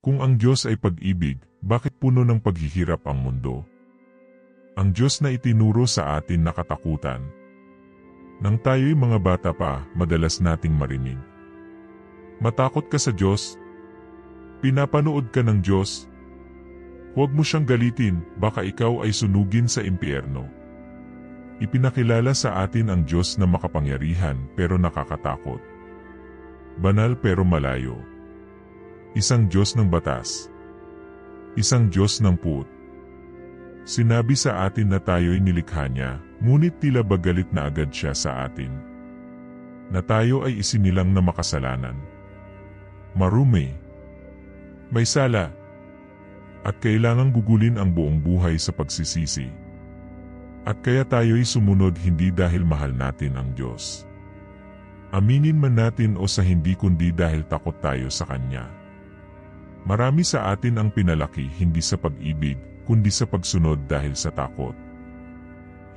Kung ang Diyos ay pag-ibig, bakit puno ng paghihirap ang mundo? Ang Diyos na itinuro sa atin na katakutan. Nang tayo'y mga bata pa, madalas nating marinig. Matakot ka sa Diyos? Pinapanood ka ng Diyos? Huwag mo siyang galitin, baka ikaw ay sunugin sa impyerno. Ipinakilala sa atin ang Diyos na makapangyarihan pero nakakatakot. Banal pero malayo. Isang Diyos ng batas. Isang Diyos ng puot. Sinabi sa atin na tayo'y nilikha niya, ngunit tila ba galit na agad siya sa atin. Na tayo ay isinilang na makasalanan. Marumi. May sala. At kailangang gugulin ang buong buhay sa pagsisisi. At kaya tayo'y sumunod hindi dahil mahal natin ang Diyos. Aminin man natin o sa hindi kundi dahil takot tayo sa Kanya. Marami sa atin ang pinalaki hindi sa pag-ibig, kundi sa pagsunod dahil sa takot.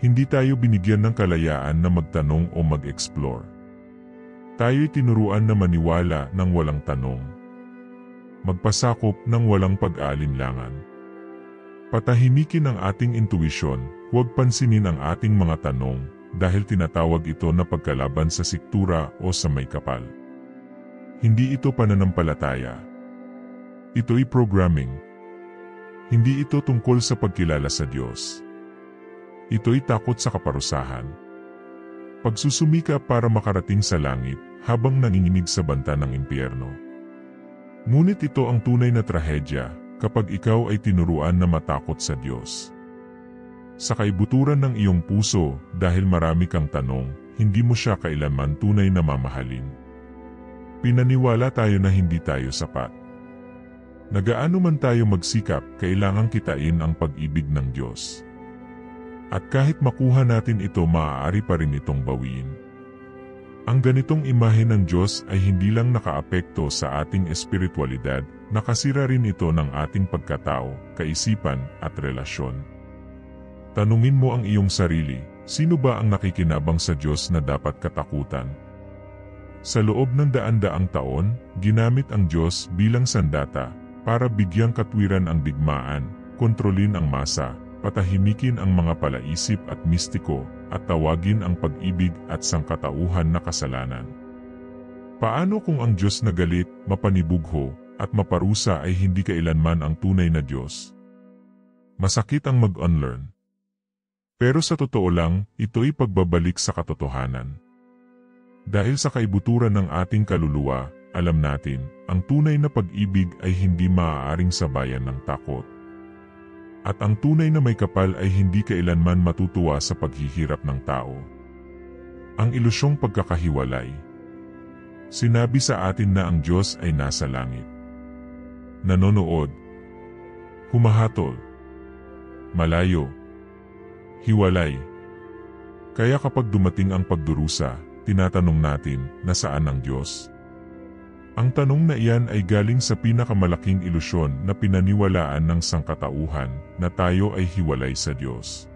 Hindi tayo binigyan ng kalayaan na magtanong o mag-explore. Tayo'y tinuruan na maniwala ng walang tanong. Magpasakop ng walang pag-aalinlangan. Patahimikin ang ating intuisyon, huwag pansinin ang ating mga tanong, dahil tinatawag ito na pagkalaban sa siktura o sa may kapal. Hindi ito pananampalataya. Ito'y programming. Hindi ito tungkol sa pagkilala sa Diyos. Ito'y takot sa kaparusahan. Pagsusumika para makarating sa langit habang nanginginig sa banta ng impyerno. Ngunit ito ang tunay na trahedya kapag ikaw ay tinuruan na matakot sa Diyos. Sa kaibuturan ng iyong puso dahil marami kang tanong, hindi mo siya kailanman tunay na mamahalin. Pinaniwala tayo na hindi tayo sapat. Nagaano man tayo magsikap, kailangang kitain ang pag-ibig ng Diyos. At kahit makuha natin ito, maaari pa rin itong bawiin. Ang ganitong imahe ng Diyos ay hindi lang nakaapekto sa ating espiritualidad, nakasira rin ito ng ating pagkatao, kaisipan at relasyon. Tanungin mo ang iyong sarili, sino ba ang nakikinabang sa Diyos na dapat katakutan? Sa loob ng daan-daang taon, ginamit ang Diyos bilang sandata, para bigyang katwiran ang digmaan, kontrolin ang masa, patahimikin ang mga palaisip at mistiko, at tawagin ang pag-ibig at sangkatauhan na kasalanan. Paano kung ang Diyos na galit, mapanibugho, at maparusa ay hindi kailanman ang tunay na Diyos? Masakit ang mag-unlearn. Pero sa totoo lang, ito'y pagbabalik sa katotohanan. Dahil sa kaibuturan ng ating kaluluwa, alam natin, ang tunay na pag-ibig ay hindi maaaring sabayan ng takot. At ang tunay na may kapal ay hindi kailanman matutuwa sa paghihirap ng tao. Ang ilusyong pagkakahiwalay. Sinabi sa atin na ang Diyos ay nasa langit. Nanonood. Humahatol. Malayo. Hiwalay. Kaya kapag dumating ang pagdurusa, tinatanong natin, nasaan ang Diyos? Ang tanong na iyan ay galing sa pinakamalaking ilusyon na pinaniwalaan ng sangkatauhan na tayo ay hiwalay sa Diyos.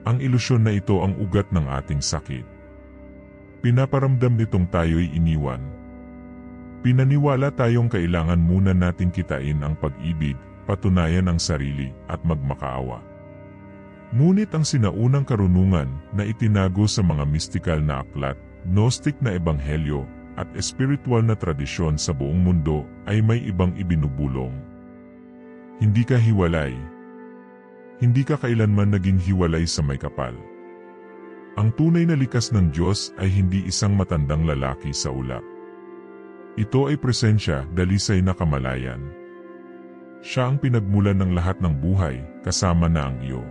Ang ilusyon na ito ang ugat ng ating sakit. Pinaparamdam nitong tayo'y iniwan. Pinaniwala tayong kailangan muna nating kitain ang pag-ibig, patunayan ang sarili, at magmakaawa. Ngunit ang sinaunang karunungan na itinago sa mga mistikal na aklat, Gnostic na ebanghelyo, at espiritual na tradisyon sa buong mundo ay may ibang ibinubulong. Hindi ka hiwalay. Hindi ka kailanman naging hiwalay sa may kapal. Ang tunay na likas ng Diyos ay hindi isang matandang lalaki sa ulap. Ito ay presensya, dalisay na kamalayan. Siya ang pinagmulan ng lahat ng buhay, kasama na ang iyo.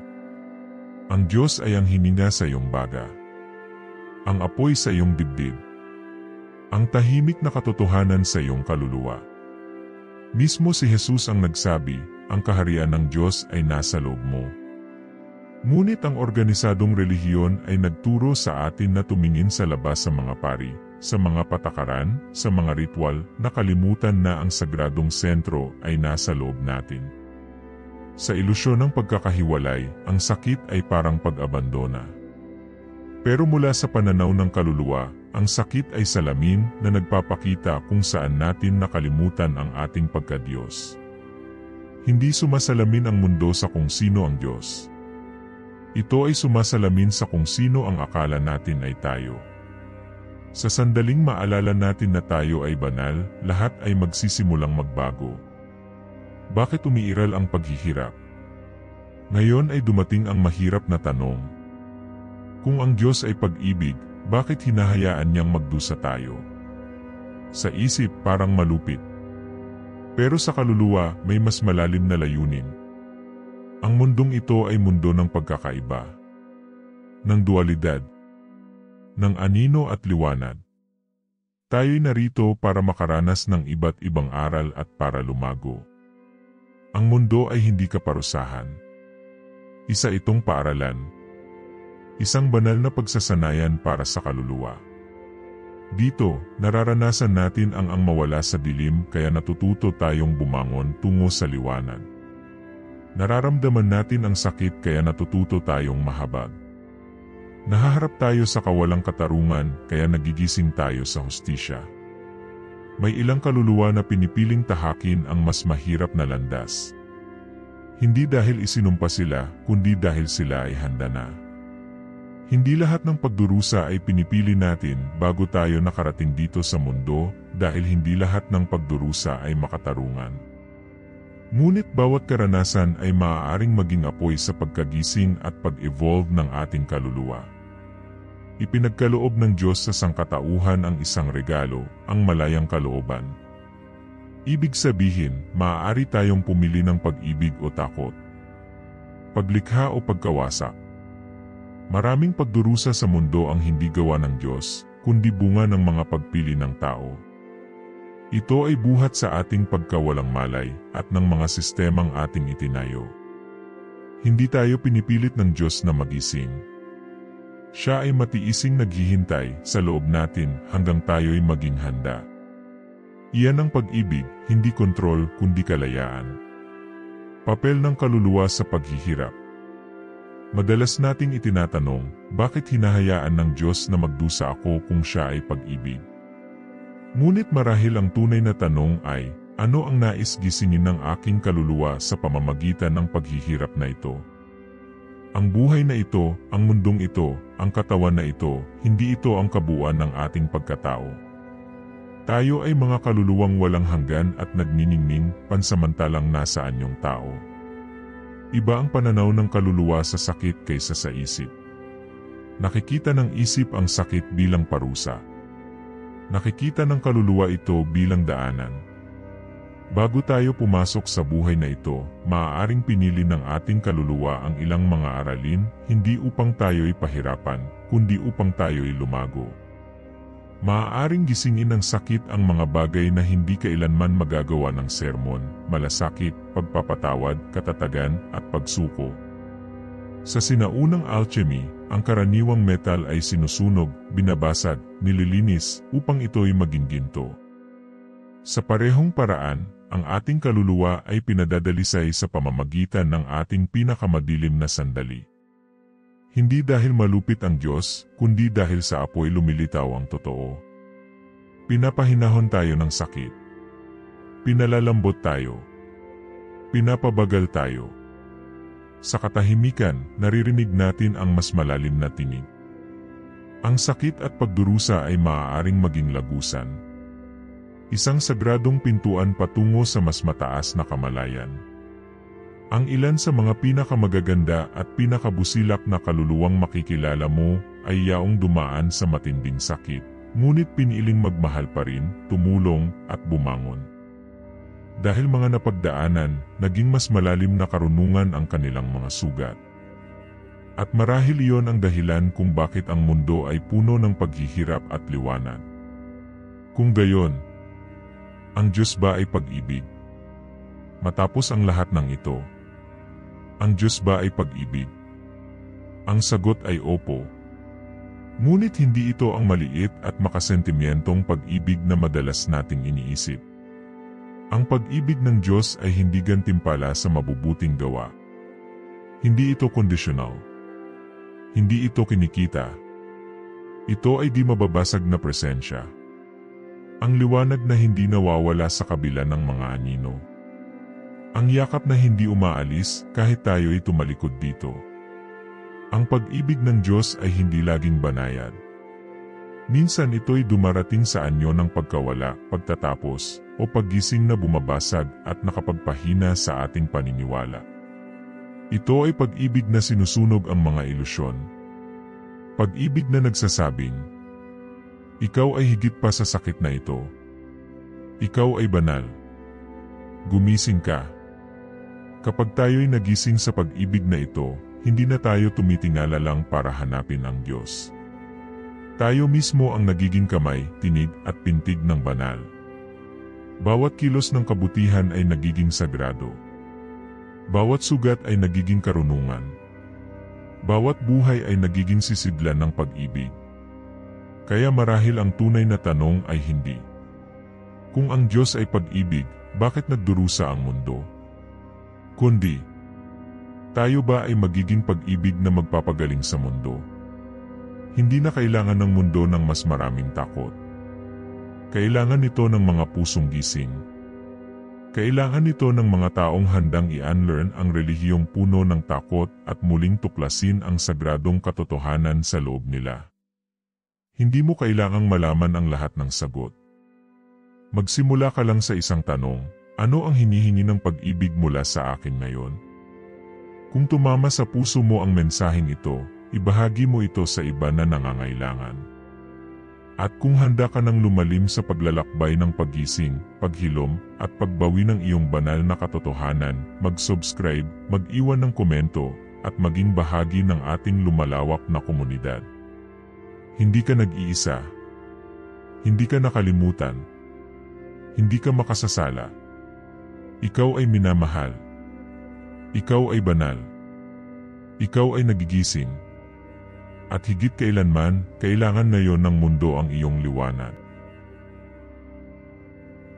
Ang Diyos ay ang hininga sa iyong baga. Ang apoy sa iyong dibdib. Ang tahimik na katotohanan sa iyong kaluluwa. Mismo si Jesus ang nagsabi, ang kaharian ng Diyos ay nasa loob mo. Ngunit ang organisadong relihiyon ay nagturo sa atin na tumingin sa labas sa mga pari, sa mga patakaran, sa mga ritual, nakalimutan na ang sagradong sentro ay nasa loob natin. Sa ilusyon ng pagkakahiwalay, ang sakit ay parang pag-abandona. Pero mula sa pananaw ng kaluluwa, Ang sakit ay salamin na nagpapakita kung saan natin nakalimutan ang ating pagka-Diyos. Hindi sumasalamin ang mundo sa kung sino ang Diyos. Ito ay sumasalamin sa kung sino ang akala natin ay tayo. Sa sandaling maalala natin na tayo ay banal, lahat ay magsisimulang magbago. Bakit umiiral ang paghihirap? Ngayon ay dumating ang mahirap na tanong. Kung ang Diyos ay pag-ibig, bakit hinahayaan niyang magdusa tayo? Sa isip parang malupit. Pero sa kaluluwa may mas malalim na layunin. Ang mundong ito ay mundo ng pagkakaiba, ng dualidad, ng anino at liwanag. Tayo'y narito para makaranas ng iba't ibang aral at para lumago. Ang mundo ay hindi kaparusahan. Isa itong paaralan. Isang banal na pagsasanayan para sa kaluluwa. Dito, nararanasan natin ang mawala sa dilim kaya natututo tayong bumangon tungo sa liwanag. Nararamdaman natin ang sakit kaya natututo tayong mahabag. Nahaharap tayo sa kawalang katarungan kaya nagigising tayo sa hustisya. May ilang kaluluwa na pinipiling tahakin ang mas mahirap na landas. Hindi dahil isinumpa sila, kundi dahil sila ay handa na. Hindi lahat ng pagdurusa ay pinipili natin bago tayo nakarating dito sa mundo dahil hindi lahat ng pagdurusa ay makatarungan. Ngunit bawat karanasan ay maaaring maging apoy sa pagkagising at pag-evolve ng ating kaluluwa. Ipinagkaloob ng Diyos sa sangkatauhan ang isang regalo, ang malayang kalooban. Ibig sabihin, maaari tayong pumili ng pag-ibig o takot, paglikha o pagkawasak. Maraming pagdurusa sa mundo ang hindi gawa ng Diyos, kundi bunga ng mga pagpili ng tao. Ito ay buhat sa ating pagkawalang malay at ng mga sistemang ating itinayo. Hindi tayo pinipilit ng Diyos na magising. Siya ay matiising naghihintay sa loob natin hanggang tayo'y maging handa. Iyan ang pag-ibig, hindi kontrol kundi kalayaan. Papel ng kaluluwa sa paghihirap. Madalas nating itinatanong, bakit hinahayaan ng Diyos na magdusa ako kung siya ay pag-ibig? Ngunit marahil ang tunay na tanong ay, ano ang nais gisingin ng aking kaluluwa sa pamamagitan ng paghihirap na ito? Ang buhay na ito, ang mundong ito, ang katawan na ito, hindi ito ang kabuuan ng ating pagkatao. Tayo ay mga kaluluwang walang hanggan at nagniningning pansamantalang nasa anyong tao. Iba ang pananaw ng kaluluwa sa sakit kaysa sa isip. Nakikita ng isip ang sakit bilang parusa. Nakikita ng kaluluwa ito bilang daanan. Bago tayo pumasok sa buhay na ito, maaaring pinili ng ating kaluluwa ang ilang mga aralin, hindi upang tayo'y pahirapan, kundi upang tayo'y lumago. Maaaring gisingin ng sakit ang mga bagay na hindi kailanman magagawa ng sermon, malasakit, pagpapatawad, katatagan, at pagsuko. Sa sinaunang alchemy, ang karaniwang metal ay sinusunog, binabasag, nililinis, upang ito'y maging ginto. Sa parehong paraan, ang ating kaluluwa ay pinadadalisay sa pamamagitan ng ating pinakamadilim na sandali. Hindi dahil malupit ang Diyos, kundi dahil sa apoy lumilitaw ang totoo. Pinapahinahon tayo ng sakit. Pinalalambot tayo. Pinapabagal tayo. Sa katahimikan, naririnig natin ang mas malalim na tinig. Ang sakit at pagdurusa ay maaaring maging lagusan. Isang sagradong pintuan patungo sa mas mataas na kamalayan. Ang ilan sa mga pinakamagaganda at pinakabusilak na kaluluwang makikilala mo ay yaong dumaan sa matinding sakit, ngunit piniling magmahal pa rin, tumulong, at bumangon. Dahil mga napagdaanan, naging mas malalim na karunungan ang kanilang mga sugat. At marahil iyon ang dahilan kung bakit ang mundo ay puno ng paghihirap at liwanag. Kung gayon, ang Diyos ba ay pag-ibig? Matapos ang lahat ng ito, ang Diyos ba ay pag-ibig? Ang sagot ay opo. Ngunit hindi ito ang maliit at makasentimentong pag-ibig na madalas nating iniisip. Ang pag-ibig ng Diyos ay hindi gantimpala sa mabubuting gawa. Hindi ito kondisyonal. Hindi ito kinikita. Ito ay di mababasag na presensya. Ang liwanag na hindi nawawala sa kabila ng mga anino. Ang yakap na hindi umaalis kahit tayo'y tumalikod dito. Ang pag-ibig ng Diyos ay hindi laging banayad. Minsan ito'y dumarating sa anyo ng pagkawala, pagtatapos, o paggising na bumabasag at nakapagpahina sa ating paniniwala. Ito ay pag-ibig na sinusunog ang mga ilusyon. Pag-ibig na nagsasabing, ikaw ay higit pa sa sakit na ito. Ikaw ay banal. Gumising ka. Kapag tayo'y nagising sa pag-ibig na ito, hindi na tayo tumitingala lang para hanapin ang Diyos. Tayo mismo ang nagiging kamay, tinig at pintig ng banal. Bawat kilos ng kabutihan ay nagiging sagrado. Bawat sugat ay nagiging karunungan. Bawat buhay ay nagiging sisidlan ng pag-ibig. Kaya marahil ang tunay na tanong ay hindi, kung ang Diyos ay pag-ibig, bakit nagdurusa ang mundo? Kundi, tayo ba ay magiging pag-ibig na magpapagaling sa mundo? Hindi na kailangan ng mundo ng mas maraming takot. Kailangan nito ng mga pusong gising. Kailangan nito ng mga taong handang i-unlearn ang relihiyong puno ng takot at muling tuklasin ang sagradong katotohanan sa loob nila. Hindi mo kailangang malaman ang lahat ng sagot. Magsimula ka lang sa isang tanong, ano ang hinihingi ng pag-ibig mula sa akin ngayon? Kung tumama sa puso mo ang mensaheng ito, ibahagi mo ito sa iba na nangangailangan. At kung handa ka nang lumalim sa paglalakbay ng paggising, paghilom, at pagbawi ng iyong banal na katotohanan, mag-subscribe, mag-iwan ng komento, at maging bahagi ng ating lumalawak na komunidad. Hindi ka nag-iisa. Hindi ka nakalimutan. Hindi ka makasasala. Ikaw ay minamahal. Ikaw ay banal. Ikaw ay nagigising. At higit kailanman, kailangan ngayon ng mundo ang iyong liwanag.